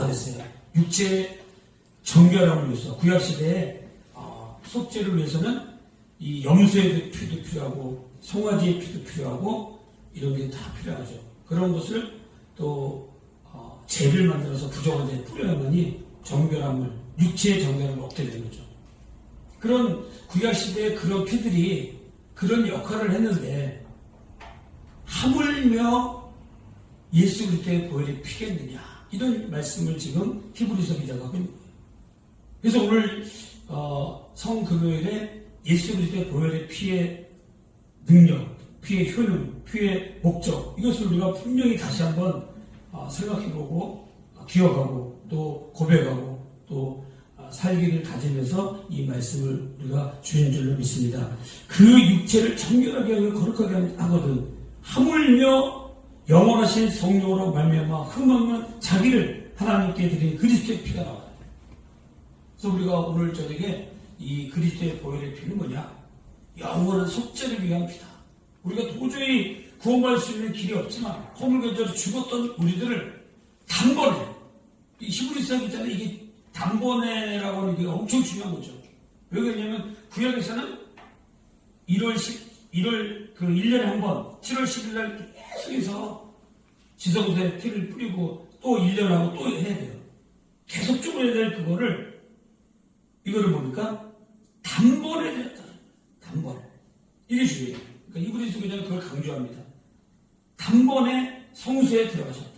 됐어요. 육체 정결함을 위해서 구약시대에 속죄를 위해서는 이 염소의 피도 필요하고 송아지의 피도 필요하고 이런 게 다 필요하죠. 그런 것을 또 재를 만들어서 부정한 데에 뿌려야만이 정결함을, 육체의 정결함을 얻게 되는 거죠. 그런 구약시대의 그런 피들이 그런 역할을 했는데 하물며 예수 그리스도의 보혈이 피겠느냐, 이런 말씀을 지금 히브리서 기자가 하고 있는 거예요. 그래서 오늘 성금요일에 예수 그리스도의 보혈의 피의 능력, 피의 효능, 피의 목적, 이것을 우리가 분명히 다시 한번 생각해보고 기억하고 또 고백하고 또 살기를 다지면서 이 말씀을 우리가 주인 줄로 믿습니다. 그 육체를 정결하게 하고 거룩하게 하거든 하물며 영원하신 성령으로 말미암아 흠없는 자기를 하나님께 드린 그리스도의 피가 나와요. 그래서 우리가 오늘 저녁에 이 그리스도의 보혈의 피는 뭐냐? 영원한 속죄를 위한 피다. 우리가 도저히 구원받을 수 있는 길이 없지만 허물건조로 죽었던 우리들을 단번에, 이 히브리서 기자는 이게 단번에라고 하는 게 엄청 중요한 거죠. 왜 그러냐면 구약에서는 1년에 한 번, 7월 10일 날 계속해서 지성소에 피를 뿌리고 또 1년하고 또 해야 돼요. 계속적으로 해야 될 그거를, 이거를 뭡니까? 단번에 되었다. 단번에. 이게 중요해요. 그러니까 히브리서 기자는 그걸 강조합니다. 단번에 성소에 들어가셨다.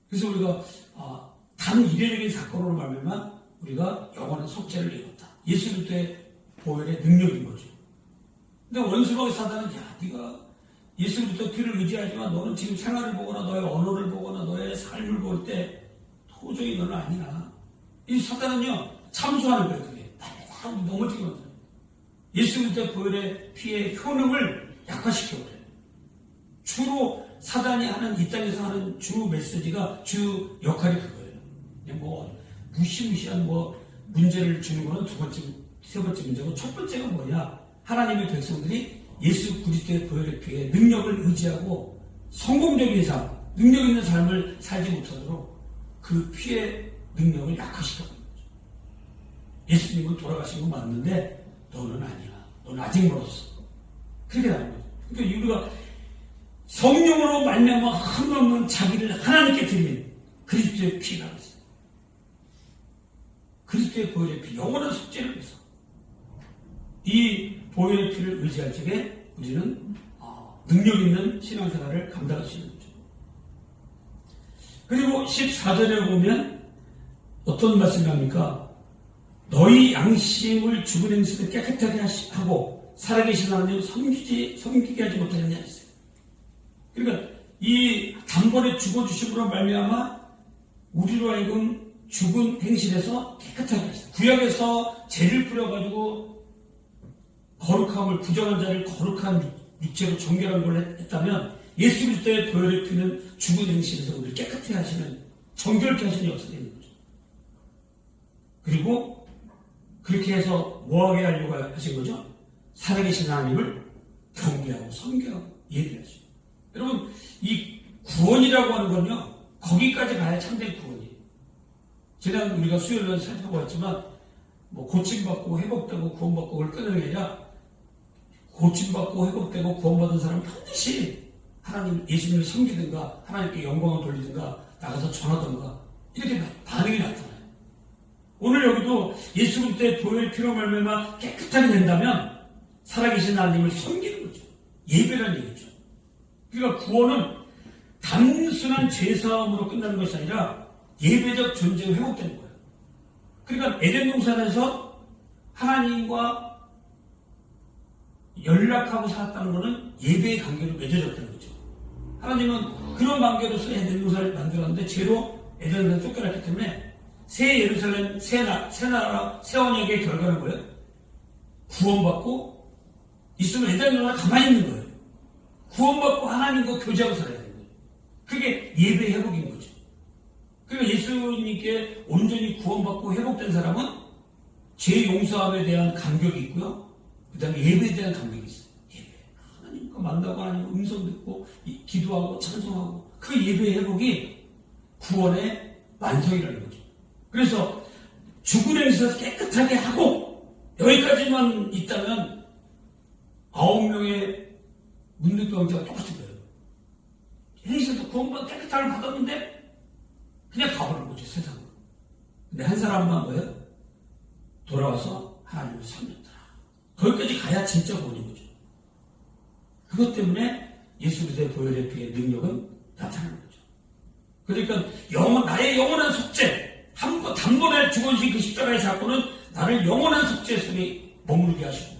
그래서 우리가 단 이례적인 사건으로 말미암아 우리가 영원한 속죄를 이뤘다. 예수 그리스도의 보혈의 능력인 거죠. 근데 원수가 사단은, 야, 네가 예수 그리스도 피를 의지하지만 너는 지금 생활을 보거나 너의 언어를 보거나 너의 삶을 볼 때 도저히 너는 아니야. 이 사단은요 참소하는 거예요. 그게 넘어지게 만들어요. 예수 그리스도의 보혈의 피의 효능을 약화시켜버려요. 주로 사단이 하는, 이 땅에서 하는 주 메시지가, 주 역할이 그거예요. 그냥 무시무시한 문제를 주는 거는 두 번째, 세 번째 문제고, 첫 번째가 뭐냐? 하나님의 백성들이 예수 그리스도의 보혈의 피의 능력을 의지하고 성공적인 삶, 능력 있는 삶을 살지 못하도록 그 피의 능력을 약화시켜버린 거죠. 예수님은 돌아가신 거 맞는데 너는 아니야. 너는 아직 멀었어. 그렇게 나는 거죠. 그러니까 우리가 성령으로 말미암아 흠없는 자기를 하나님께 드린 그리스도의 피가 있어요. 그리스도의 보혈의 피, 영원한 속죄를 위해서 이 보혈의 피를 의지할 적에 우리는 능력 있는 신앙생활을 감당할 수 있는 거죠. 그리고 14절에 보면 어떤 말씀이 합니까? 너희 양심을 죽은 행실을 깨끗하게 하고 살아계신 하나님을 섬기게 하지 못하느냐 했어요. 그러니까 이 단번에 죽어주심으로 말미암아 우리로 하여금 죽은 행실에서 깨끗하게 하셨어요. 구약에서 죄를 뿌려가지고 거룩함을, 부정한 자를 거룩한 육체로 정결한 걸 했다면 예수 그리스도의 보혈의 피는 죽은 행실에서 우리를 깨끗하게 하시는, 정결케 하시는 역사가 있는 거죠. 그리고 그렇게 해서 뭐하게 하려고 하신 거죠? 살아계신 하나님을 경배하고 섬겨하고 예배하시고. 여러분, 이 구원이라고 하는 건요, 거기까지 가야 참된 구원이에요. 지난 우리가 수요일날 살펴보았지만, 고침받고 회복되고 구원받고 그걸 끊는 게 아니라, 고침받고 회복되고 구원받은 사람은 반드시 하나님, 예수님을 섬기든가, 하나님께 영광을 돌리든가, 나가서 전하든가, 이렇게 반응이 나타나요. 오늘 여기도 예수 그리스도의 보혈의 피로 말미암아 깨끗하게 된다면, 살아계신 하나님을 섬기는 거죠. 예배라는 얘기죠. 그러니까 구원은 단순한 죄사함으로 끝나는 것이 아니라 예배적 존재가 회복되는 거예요. 그러니까 에덴 동산에서 하나님과 연락하고 살았다는 것은 예배의 관계로 맺어졌다는 거죠. 하나님은 그런 관계로서 에덴 동산을 만들었는데 죄로 에덴 동산을 쫓겨났기 때문에 새 예루살렘, 새 나라, 새 언약의 결과는 뭐예요? 구원받고 있으면 에덴 동산에 가만히 있는 거예요. 구원받고 하나님과 교제하고 살아야 되는 거예요. 그게 예배의 회복인 거죠. 그러니까 예수님께 온전히 구원받고 회복된 사람은 죄 용서함에 대한 감격이 있고요. 그 다음에 예배에 대한 감격이 있어요. 예배. 하나님과 만나고 하나님 음성 듣고 기도하고 찬송하고 그 예배의 회복이 구원의 완성이라는 거죠. 그래서 죽은 행에서 깨끗하게 하고 여기까지만 있다면 9명의 문둥병자가 똑같은 거예요. 행에서도 구원받아 깨끗함을 받았는데 그냥 가버린 거죠, 세상으로. 근데 한 사람만 뭐예요? 돌아와서 하나님을 섬겼더라. 거기까지 가야 진짜 구원인 거죠. 그것 때문에 예수 그리스도의 보혈의 피의 능력은 나타나는 거죠. 그러니까 나의 영원한 속죄, 단번에 죽어주신 그 십자가의 사건은 나를 영원한 속죄 속에 머무르게 하시고,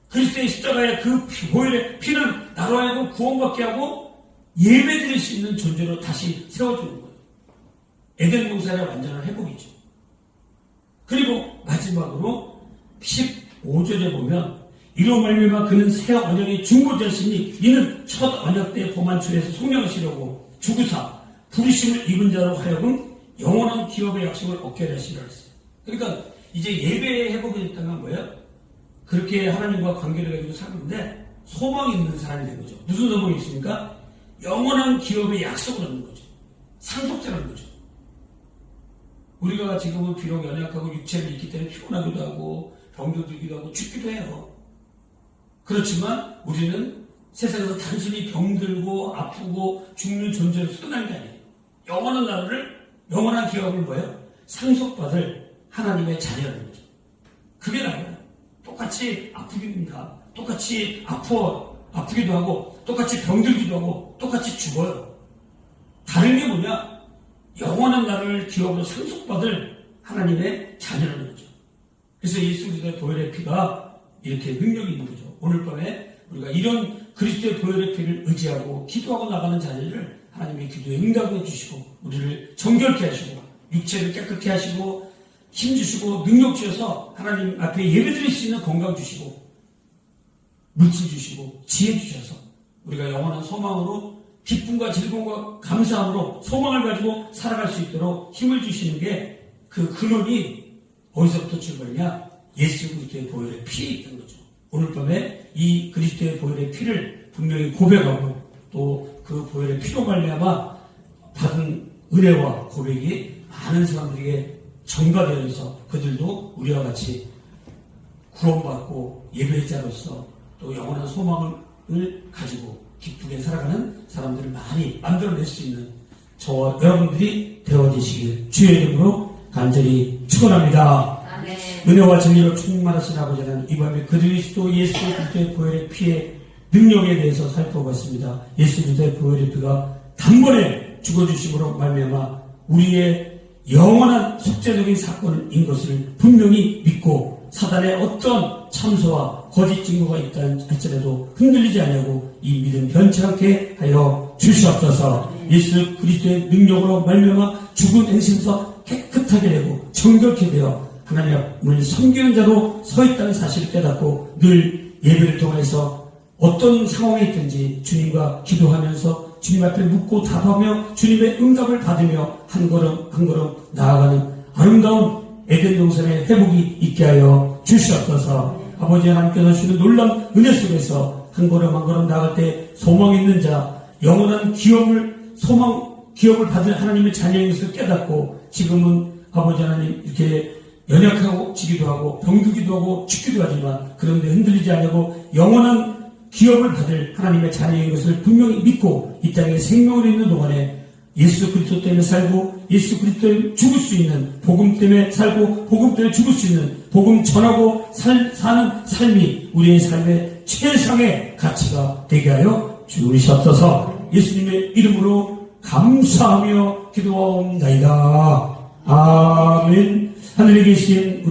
그리스도의 십자가의 그 보혈의 피는 나로 하여금 구원받게 하고 예배드릴 수 있는 존재로 다시 세워주는 거예요. 에덴 동산의 완전한 회복이죠. 그리고 마지막으로 15절에 보면 이로 말미암아 그는 새 언약의 중보자시니 이는 첫 언약 때 범한 죄에서 속량하시려고 주구사 부르심을 입은 자로 하여금 영원한 기업의 약속을 얻게 하시라 했어요. 그러니까 이제 예배의 회복이 됐다는 건 뭐예요? 그렇게 하나님과 관계를 가지고 사는데 소망이 있는 사람이 된 거죠. 무슨 소망이 있습니까? 영원한 기업의 약속을 얻는 거죠. 상속자라는 거죠. 우리가 지금은 비록 연약하고 육체를 있기 때문에 피곤하기도 하고 병도 들기도 하고 죽기도 해요. 그렇지만 우리는 세상에서 단순히 병들고 아프고 죽는 존재로 끝나는 게 아니에요. 영원한 나라를, 영원한 기업을 뭐예요? 상속받을 하나님의 자녀라는 거죠. 그게 나아요. 똑같이 아프기입니다. 똑같이 아프기도 하고 똑같이 병들기도 하고 똑같이 죽어요. 다른 게 뭐냐? 영원한 나라를 기업으로 상속받을 하나님의 자녀라는 거죠. 그래서 예수 그리스도의 보혈의 피가 이렇게 능력이 있는 거죠. 오늘 밤에 우리가 이런 그리스도의 보혈의 피를 의지하고 기도하고 나가는 자리를 하나님의 기도에 응답해 주시고 우리를 정결케 하시고 육체를 깨끗게 하시고 힘 주시고 능력 주셔서 하나님 앞에 예배드릴 수 있는 건강 주시고 물질 주시고 지혜 주셔서 우리가 영원한 소망으로 기쁨과 즐거움과 감사함으로 소망을 가지고 살아갈 수 있도록 힘을 주시는 게 그 근원이 어디서부터 출발이냐? 예수 그리스도의 보혈의 피에 있는 거죠. 오늘 밤에 이 그리스도의 보혈의 피를 분명히 고백하고 또 그 보혈의 피로 말미암아 받은 은혜와 고백이 많은 사람들에게 전가되어서 그들도 우리와 같이 구원받고 예배자로서 또 영원한 소망을 가지고 기쁘게 살아가는 사람들을 많이 만들어낼 수 있는 저와 여러분들이 되어지시길 주의 이름으로 간절히 축원합니다. 아멘. 은혜와 진리로 충만하신 아버지 하나님, 이 밤에 그리스도 예수 그리스도의 보혈의 피의 능력에 대해서 살펴봤습니다. 예수 그리스도의 보혈의 피가 단번에 죽어주심으로 말미암아 우리의 영원한 속죄적인 사건인 것을 분명히 믿고 사단의 어떤 참소와 거짓 증거가 있다 할지라도 흔들리지 아니하고 이 믿음 변치 않게 하여 주시옵소서. 예수 그리스도의 능력으로 말미암아 죽은 행실에서 깨끗하게 되고 정결케 되어 하나님 앞을 섬기는 자로 서 있다는 사실을 깨닫고 늘 예배를 통해서 어떤 상황에 있든지 주님과 기도하면서 주님 앞에 묻고 답하며 주님의 응답을 받으며 한 걸음 한 걸음 나아가는 아름다운 에덴 동산의 회복이 있게 하여 주시옵소서. 아버지 하나님께서 주시는 놀라운 은혜 속에서 한 걸음 한 걸음 나아갈 때 소망 있는 자, 영원한 기업을 받을 하나님의 자녀인 것을 깨닫고 지금은 아버지 하나님 이렇게 연약하고 지기도 하고 병들기도 하고 죽기도 하지만 그런데 흔들리지 않고 영원한 기업을 받을 하나님의 자녀인 것을 분명히 믿고 이 땅에 생명을 있는 동안에 예수 그리스도 때문에 살고 예수 그리스도 때문에 죽을 수 있는 복음 때문에 살고 복음 때문에 죽을 수 있는 복음 전하고 사는 삶이 우리의 삶의 최상의 가치가 되게 하여 주시옵소서. 예수님의 이름으로 감사하며 기도하옵나이다. 아멘. 하늘에 계신 우리